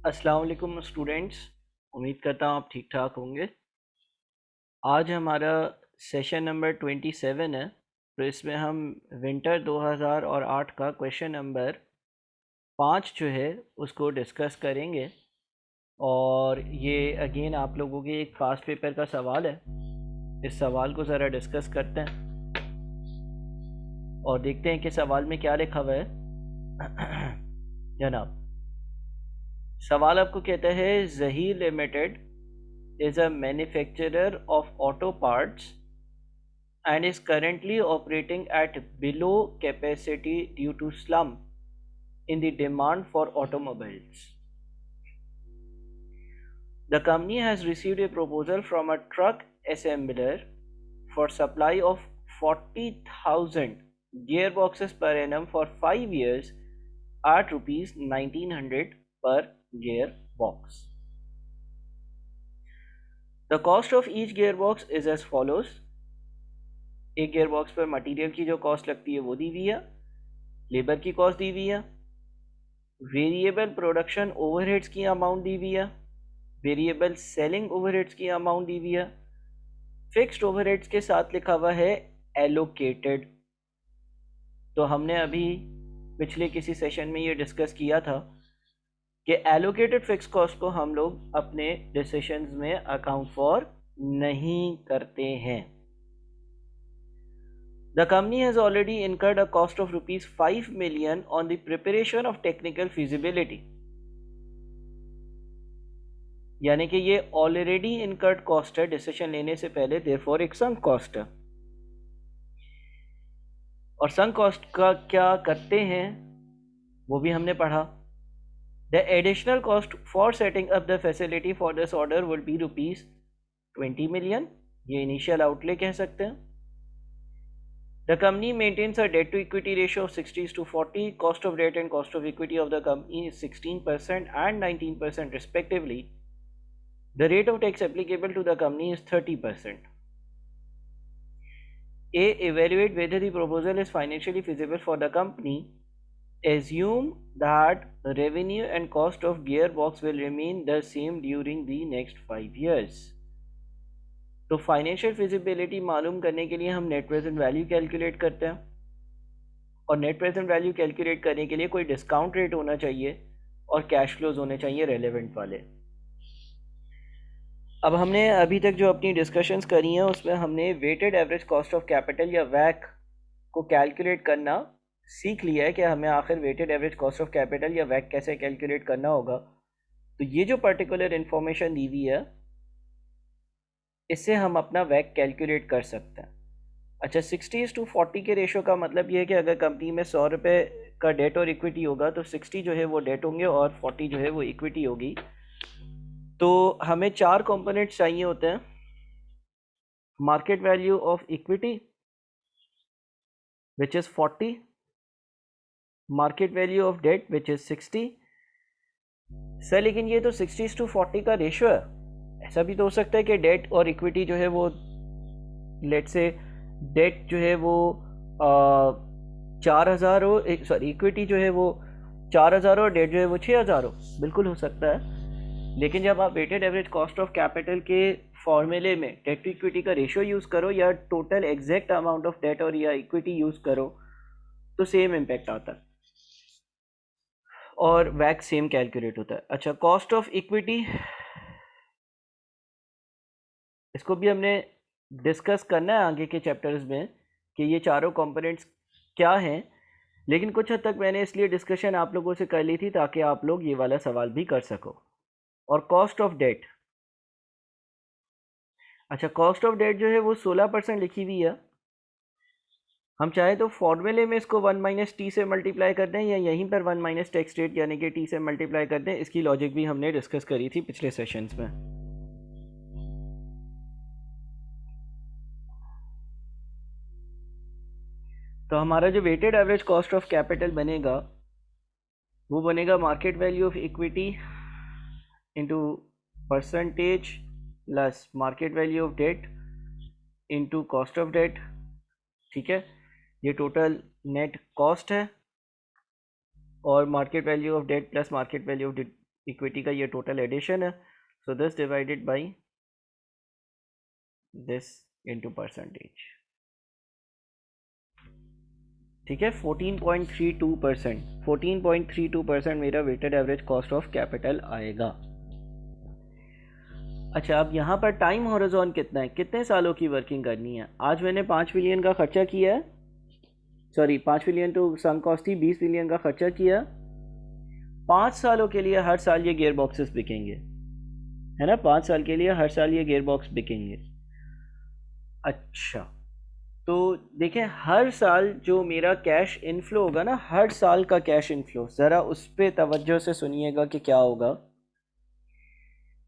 अस्सलाम वालेकुम स्टूडेंट्स। उम्मीद करता हूँ आप ठीक ठाक होंगे। आज हमारा सेशन नंबर 27 है। तो इसमें हम विंटर 2008 का क्वेश्चन नंबर 5 जो है उसको डिस्कस करेंगे। और ये अगेन आप लोगों के एक पास पेपर का सवाल है। इस सवाल को ज़रा डिस्कस करते हैं और देखते हैं कि सवाल में क्या लिखा हुआ है। जनाब, सवाल आपको कहता है Zaheer limited is a manufacturer of auto parts and is currently operating at below capacity due to slump in the demand for automobiles. The company has received a proposal from a truck assembler for supply of 40,000 gearboxes per annum for 5 years at rupees 1900 per gearbox. The cost of each gearbox is as follows. एक gear box पर material की जो cost लगती है वो दी हुई है, labour की कॉस्ट दी हुई है, वेरिएबल प्रोडक्शन ओवरहेड्स की अमाउंट दी हुई है, वेरिएबल सेलिंग ओवरहेड्स की अमाउंट दी हुई है, फिक्स्ड ओवरहेड्स के साथ लिखा हुआ है एलोकेटेड। तो हमने अभी पिछले किसी सेशन में ये डिस्कस किया था कि एलोकेटेड फिक्स कॉस्ट को हम लोग अपने डिसीशंस में अकाउंट फॉर नहीं करते हैं। The company has already incurred a cost of rupees 5 million on the preparation of technical feasibility. यानी कि ये ऑलरेडी इनकर्ड कॉस्ट है डिसीजन लेने से पहले, देयरफॉर एक संक कॉस्ट है। और संक कॉस्ट का क्या करते हैं वो भी हमने पढ़ा। The additional cost for setting up the facility for this order would be rupees 20 million। ये इनिशियल आउटले कह सकते हैं। The company maintains a debt to equity ratio of 60:40. Cost of debt and cost of equity of the company is 16% and 19% respectively. The rate of tax applicable to the company is 30%. A. Evaluate whether the proposal is financially feasible for the company. Assume that revenue and cost of gearbox will remain the same during the next 5 years. तो financial feasibility मालूम करने के लिए हम net present value calculate करते हैं, और net present value calculate करने के लिए कोई डिस्काउंट रेट होना चाहिए और कैश फ्लोज होने चाहिए रेलेवेंट वाले। अब हमने अभी तक जो अपनी डिस्कशंस करी हैं उसमें हमने weighted average cost of capital या वैक को कैलकुलेट करना सीख लिया है कि हमें आखिर weighted average cost of capital या वैक कैसे कैलकुलेट करना होगा। तो ये जो पर्टिकुलर इंफॉर्मेशन दी हुई है इससे हम अपना वैक कैलकुलेट कर सकते हैं। अच्छा, 60:40 के रेशो का मतलब ये है कि अगर कंपनी में 100 रुपये का डेट और इक्विटी होगा तो 60 जो है वो डेट होंगे और 40 जो है वो इक्विटी होगी। तो हमें 4 कंपोनेंट्स चाहिए होते हैं। Market value of equity which is 40, market value of debt which is 60। Sir लेकिन ये तो 60:40 का रेशो है, ऐसा भी तो हो सकता है कि डेट और इक्विटी जो है वो लेट से डेट जो है वो 4,000 हो, सॉरी इक्विटी जो है वो 4,000 हो और डेट जो है वो 6,000 हो, बिल्कुल हो सकता है। लेकिन जब आप weighted average cost of capital के फॉर्मूले में डेट टू इक्विटी का रेशियो यूज़ करो या total exact amount of debt और या इक्विटी यूज़ करो तो सेम इम्पैक्ट आता है और वैक सेम कैलकुलेट होता है। अच्छा, कॉस्ट ऑफ इक्विटी, इसको भी हमने डिस्कस करना है आगे के चैप्टर्स में कि ये चारों कंपोनेंट्स क्या हैं, लेकिन कुछ हद तक मैंने इसलिए डिस्कशन आप लोगों से कर ली थी ताकि आप लोग ये वाला सवाल भी कर सको। और कॉस्ट ऑफ डेट, अच्छा कॉस्ट ऑफ डेट जो है वो 16% लिखी हुई है। हम चाहे तो फॉर्मूले में इसको 1 माइनस टी से मल्टीप्लाई कर दें या यहीं पर 1 माइनस टैक्स रेट यानी कि टी से मल्टीप्लाई कर दें। इसकी लॉजिक भी हमने डिस्कस करी थी पिछले सेशंस में। तो हमारा जो weighted average cost of capital बनेगा वो बनेगा market value of equity into percentage plus market value of debt into cost of debt. ठीक है, ये टोटल नेट कॉस्ट है और market value of debt plus market value of equity का ये टोटल एडिशन है, so this divided by this into percentage, ठीक है। 14.32%, 14.32% मेरा weighted average cost of capital आएगा। अच्छा, अब यहाँ पर टाइम हॉरिजॉन कितना है, कितने सालों की वर्किंग करनी है। आज मैंने 5 मिलियन का खर्चा किया है, सॉरी 5 मिलियन तो संक कॉस्ट थी, 20 मिलियन का खर्चा किया। 5 सालों के लिए हर साल ये गियर बॉक्सेस बिकेंगे, है ना, 5 साल के लिए हर साल ये गियर बॉक्स बिकेंगे। अच्छा, तो देखें हर साल जो मेरा कैश इनफ्लो होगा ना, हर साल का कैश इनफ्लो, ज़रा उस पर तवज्जो से सुनिएगा कि क्या होगा।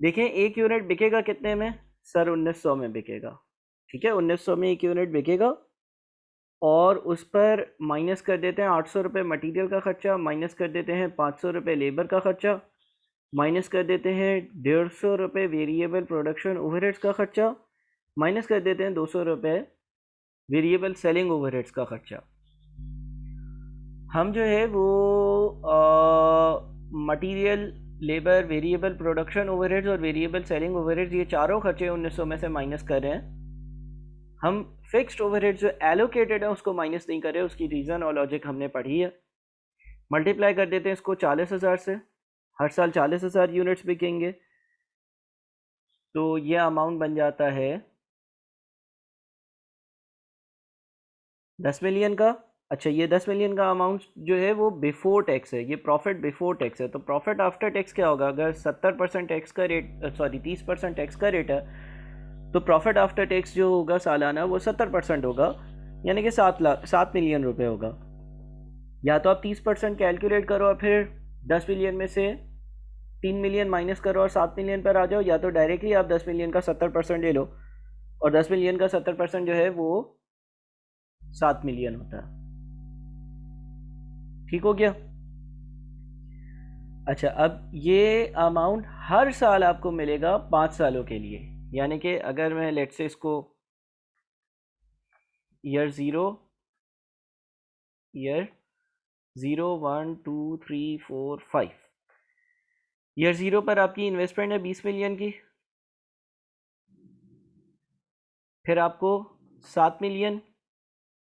देखें एक यूनिट बिकेगा कितने में सर, 1900 में बिकेगा, ठीक है, 1900 में एक यूनिट बिकेगा, और उस पर माइनस कर देते हैं 800 रुपये मटीरियल का खर्चा, माइनस कर देते हैं 500 रुपये लेबर का खर्चा, माइनस कर देते हैं 150 रुपये वेरिएबल प्रोडक्शन ओवरहेड्स का खर्चा, माइनस कर देते हैं 200 रुपये वेरिएबल सेलिंग ओवरहेड्स का खर्चा। हम जो है वो material, labour, variable production overheads और वेरिएबल सेलिंग ओवरहेड्स, ये चारों खर्चे 1900 में से माइनस कर रहे हैं। हम फिक्स्ड ओवरहेड्स जो एलोकेटेड है उसको माइनस नहीं कर रहे, उसकी रीज़न और लॉजिक हमने पढ़ी है। मल्टीप्लाई कर देते हैं इसको 40,000 से, हर साल 40,000 यूनिट्स बिकेंगे, तो ये अमाउंट बन जाता है 10 मिलियन का। अच्छा, ये 10 मिलियन का अमाउंट जो है वो बिफोर टैक्स है, ये प्रॉफिट बिफोर टैक्स है। तो प्रॉफिट आफ्टर टैक्स क्या होगा, अगर 70% टैक्स का रेट, सॉरी 30% टैक्स का रेट है, तो प्रॉफिट आफ्टर टैक्स जो होगा सालाना वो 70% होगा, यानी कि 7 मिलियन रुपए होगा। या तो आप 30% कैलकुलेट करो और फिर 10 मिलियन में से 3 मिलियन माइनस करो और 7 मिलियन पर आ जाओ, या तो डायरेक्टली आप 10 मिलियन का 70% ले लो, और 10 मिलियन का 70% जो है वो 7 मिलियन होता है। ठीक हो गया। अच्छा, अब ये अमाउंट हर साल आपको मिलेगा 5 सालों के लिए, यानी कि अगर मैं लेट से इसको ईयर 0, ईयर 0, 1, 2, 3, 4, 5, ईयर 0 पर आपकी इन्वेस्टमेंट है 20 मिलियन की, फिर आपको 7 मिलियन,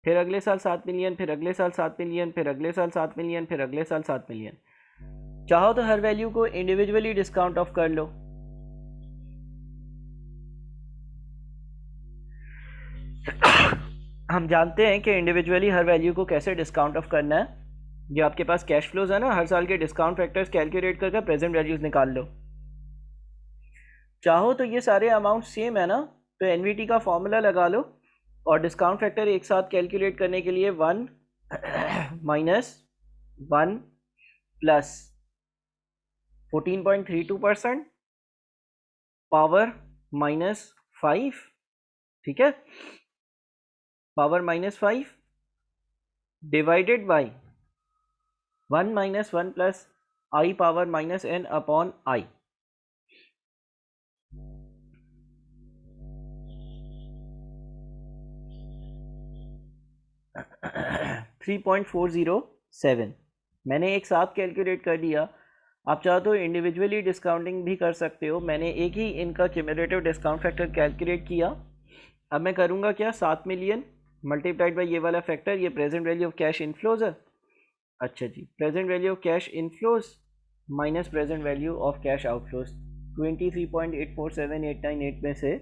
फिर अगले साल 7 मिलियन, फिर अगले साल 7 मिलियन, फिर अगले साल 7 मिलियन, फिर अगले साल 7 मिलियन। चाहो तो हर वैल्यू को इंडिविजुअली डिस्काउंट ऑफ कर लो। हम जानते हैं कि इंडिविजुअली हर वैल्यू को कैसे डिस्काउंट ऑफ करना है। जो आपके पास कैश फ्लोज है ना, हर साल के डिस्काउंट फैक्टर्स कैलकुलेट करके प्रेजेंट वैल्यूज निकाल लो। चाहो तो ये सारे अमाउंट सेम है ना, तो एनवीटी का फॉर्मूला लगा लो, और डिस्काउंट फैक्टर एक साथ कैलकुलेट करने के लिए 1 माइनस 1 प्लस 14.32% पावर -5, ठीक है, power -5 divided by 1 minus 1 plus I power -n upon I. 3.407 मैंने एक साथ कैलकुलेट कर दिया। आप चाहो तो इंडिविजुअली डिस्काउंटिंग भी कर सकते हो। मैंने एक ही इनका क्यूमुलेटिव डिस्काउंट फैक्टर कैलकुलेट किया। अब मैं करूँगा क्या, 7 मिलियन मल्टीप्लाइड बाई ये वाला फैक्टर, ये present value of cash inflows है। अच्छा जी, present value of cash inflows minus present value of cash outflows, 23.847898 में से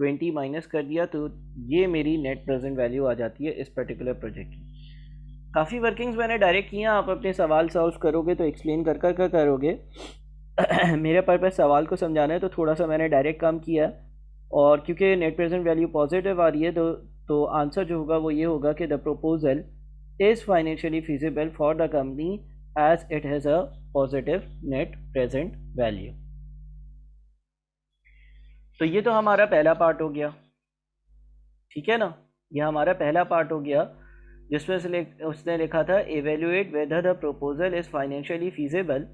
20 माइनस कर दिया, तो ये मेरी नेट प्रेजेंट वैल्यू आ जाती है इस पर्टिकुलर प्रोजेक्ट की। काफ़ी वर्किंग्स मैंने डायरेक्ट किया, आप अपने सवाल सॉल्व करोगे तो एक्सप्लेन कर करोगे। मेरा पर्पस सवाल को समझाना है, तो थोड़ा सा मैंने डायरेक्ट काम किया, और क्योंकि नेट प्रेजेंट वैल्यू पॉजिटिव आ रही है, तो आंसर जो होगा वो ये होगा कि the proposal is financially feasible for the company as it has a positive net present value. तो ये तो हमारा पहला पार्ट हो गया, ठीक है ना, ये हमारा पहला पार्ट हो गया, जिसमें से उसने लिखा था evaluate whether the proposal is financially feasible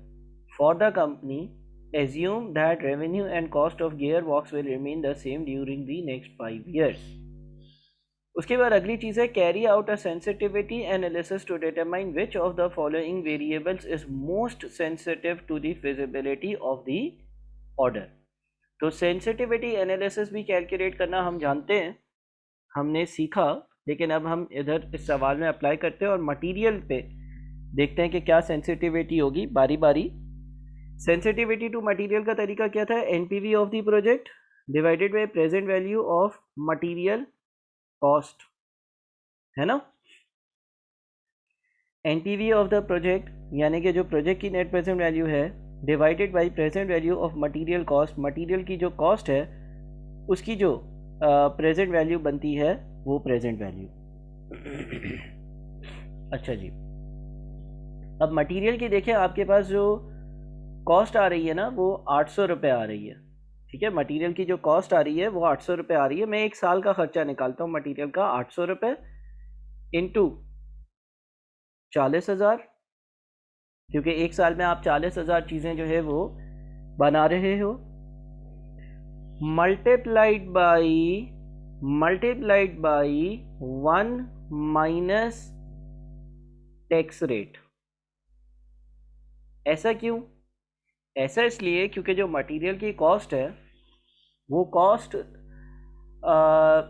for the company, assume that revenue and cost of gearbox will remain the same during the next 5 years. उसके बाद अगली चीज़ है carry out a sensitivity analysis to determine which of the following variables is most sensitive to the feasibility of the order. तो sensitivity analysis भी calculate करना हम जानते हैं, हमने सीखा, लेकिन अब हम इधर इस सवाल में अप्लाई करते हैं और मटेरियल पे देखते हैं कि क्या सेंसिटिविटी होगी बारी बारी। सेंसिटिविटी टू मटेरियल का तरीका क्या था? NPV of the project divided by present value of material cost, है ना। एनपीवी ऑफ द प्रोजेक्ट यानी कि जो प्रोजेक्ट की नेट प्रेजेंट वैल्यू है divided by present value of material cost, material की जो कॉस्ट है उसकी जो प्रेजेंट वैल्यू बनती है वो प्रेजेंट वैल्यू। अच्छा जी, अब मटेरियल की देखिए आपके पास जो कॉस्ट आ रही है ना वो 800 रुपये आ रही है। ठीक है, मटेरियल की जो कॉस्ट आ रही है वो 800 रुपये आ रही है। मैं एक साल का खर्चा निकालता हूँ मटेरियल का, 800 रुपये इंटू 40,000, क्योंकि एक साल में आप 40,000 चीज़ें जो है वो बना रहे हो, multiplied by 1 minus tax rate. ऐसा क्यों? ऐसा इसलिए क्योंकि जो मटेरियल की कॉस्ट है वो कॉस्ट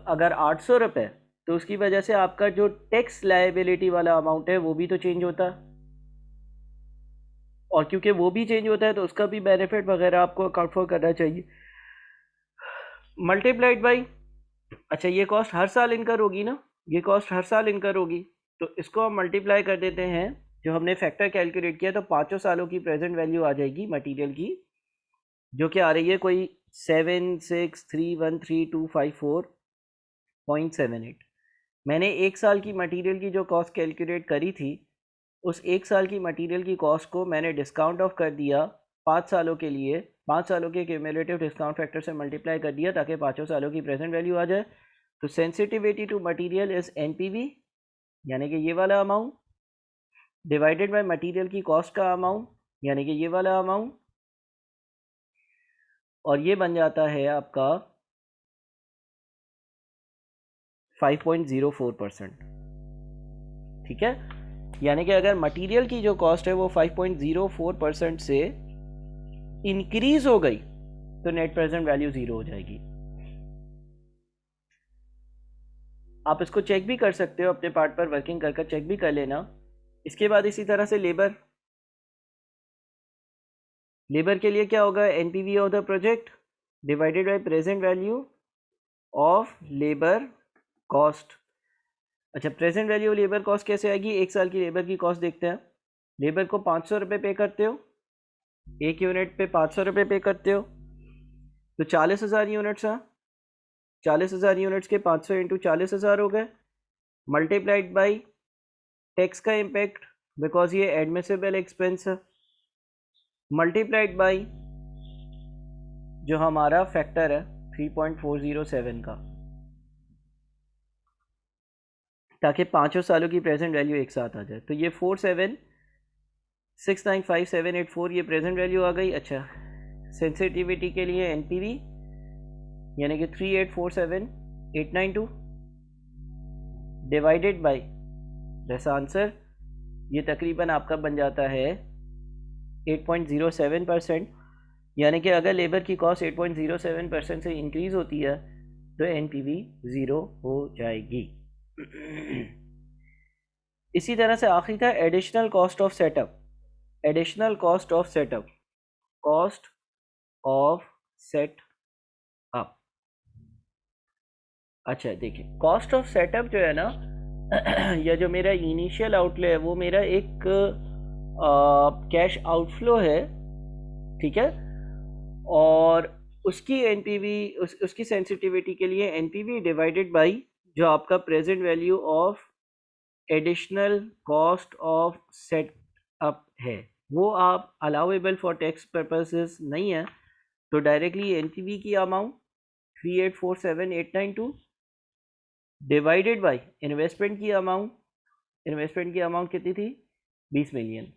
अगर 800 रुपये, तो उसकी वजह से आपका जो टैक्स लायबिलिटी वाला अमाउंट है वो भी तो चेंज होता है, और क्योंकि वो भी चेंज होता है तो उसका भी बेनिफिट वगैरह आपको अकाउंट फॉर करना चाहिए। मल्टीप्लाइड बाई, अच्छा ये कॉस्ट हर साल इनकर होगी ना, ये कॉस्ट हर साल इनकर होगी, तो इसको हम मल्टीप्लाई कर देते हैं। जो हमने फैक्टर कैलकुलेट किया तो 5 सालों की प्रेजेंट वैल्यू आ जाएगी मटेरियल की, जो कि आ रही है कोई 7631324.78। मैंने एक साल की मटेरियल की जो कॉस्ट कैलकुलेट करी थी, उस एक साल की मटेरियल की कॉस्ट को मैंने डिस्काउंट ऑफ कर दिया 5 सालों के लिए, 5 सालों के क्यूमुलेटिव डिस्काउंट फैक्टर से मल्टीप्लाई कर दिया ताकि 5 सालों की प्रेजेंट वैल्यू आ जाए। तो sensitivity to material is NPV, यानी कि ये वाला अमाउंट, डिवाइडेड बाय मटेरियल की कॉस्ट का अमाउंट यानी कि ये वाला अमाउंट, और ये बन जाता है आपका 5.04%। ठीक है, यानी कि अगर मटेरियल की जो कॉस्ट है वो 5.04% से इंक्रीज हो गई तो नेट प्रेजेंट वैल्यू 0 हो जाएगी। आप इसको चेक भी कर सकते हो, अपने पार्ट पर वर्किंग कर चेक भी कर लेना। इसके बाद इसी तरह से लेबर के लिए क्या होगा? NPV of the project divided by present value of labour cost. अच्छा, प्रेजेंट वैल्यू लेबर कॉस्ट कैसे आएगी? एक साल की लेबर की कॉस्ट देखते हैं। लेबर को 500 रुपये पे करते हो, एक यूनिट पे 500 रुपये पे करते हो, तो 40,000 यूनिट्स हैं, 40,000 यूनिट्स के 500 इंटू 40,000 हो गए, मल्टीप्लाइड बाई टैक्स का इम्पैक्ट बिकॉज ये एडमिसिबल एक्सपेंस है, मल्टीप्लाइड बाई जो हमारा फैक्टर है 3.407 का, ताकि 5 सालों की प्रेजेंट वैल्यू एक साथ आ जाए। तो ये 47695784 ये प्रेजेंट वैल्यू आ गई। अच्छा, सेंसिटिविटी के लिए एनपीवी यानी कि 3847892 डिवाइडेड बाय दिस आंसर, ये तकरीबन आपका बन जाता है 8.07%। यानी कि अगर लेबर की कॉस्ट 8.07% से इंक्रीज होती है तो एनपीवी 0 हो जाएगी। इसी तरह से आखिरी था additional cost of setup. Additional cost of setup, cost of set up. अच्छा देखिए, कॉस्ट ऑफ सेटअप जो है ना या जो मेरा इनिशियल आउटले है वो मेरा एक कैश आउटफ्लो है। ठीक है, और उसकी एनपीवी उसकी सेंसिटिविटी के लिए एनपीवी डिवाइडेड बाई जो आपका present value of additional cost of setup है, वो आप अलाउेबल फॉर टैक्स पर्पसेस नहीं है, तो डायरेक्टली एनपीवी की अमाउंट 3847892 डिवाइडेड बाय इन्वेस्टमेंट की अमाउंट, इन्वेस्टमेंट की अमाउंट कितनी थी? 20 मिलियन।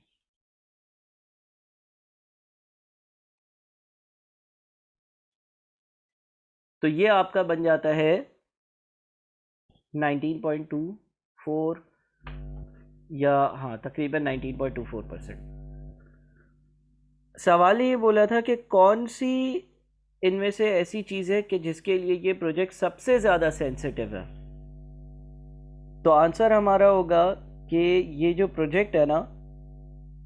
तो ये आपका बन जाता है 19.24 या हाँ तकरीबन 19.24%। सवाल ये बोला था कि कौन सी इनमें से ऐसी चीज़ है कि जिसके लिए ये प्रोजेक्ट सबसे ज़्यादा सेंसिटिव है। तो आंसर हमारा होगा कि ये जो प्रोजेक्ट है ना,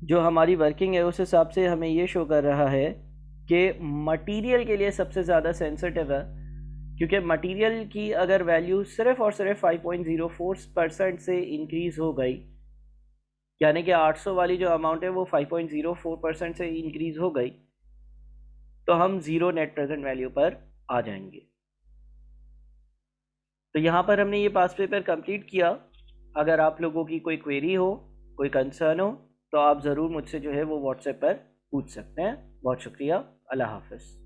जो हमारी वर्किंग है उस हिसाब से हमें ये शो कर रहा है कि मटेरियल के लिए सबसे ज़्यादा सेंसिटिव है, क्योंकि मटेरियल की अगर वैल्यू सिर्फ और सिर्फ 5.04% से इंक्रीज़ हो गई, यानी कि 800 वाली जो अमाउंट है वो 5.04% से इंक्रीज़ हो गई, तो हम ज़ीरो नेट प्रेजेंट वैल्यू पर आ जाएंगे। तो यहाँ पर हमने ये पास पेपर कंप्लीट किया। अगर आप लोगों की कोई क्वेरी हो, कोई कंसर्न हो, तो आप ज़रूर मुझसे जो है वो व्हाट्सएप पर पूछ सकते हैं। बहुत शुक्रिया। अल्लाह हाफ़िज़।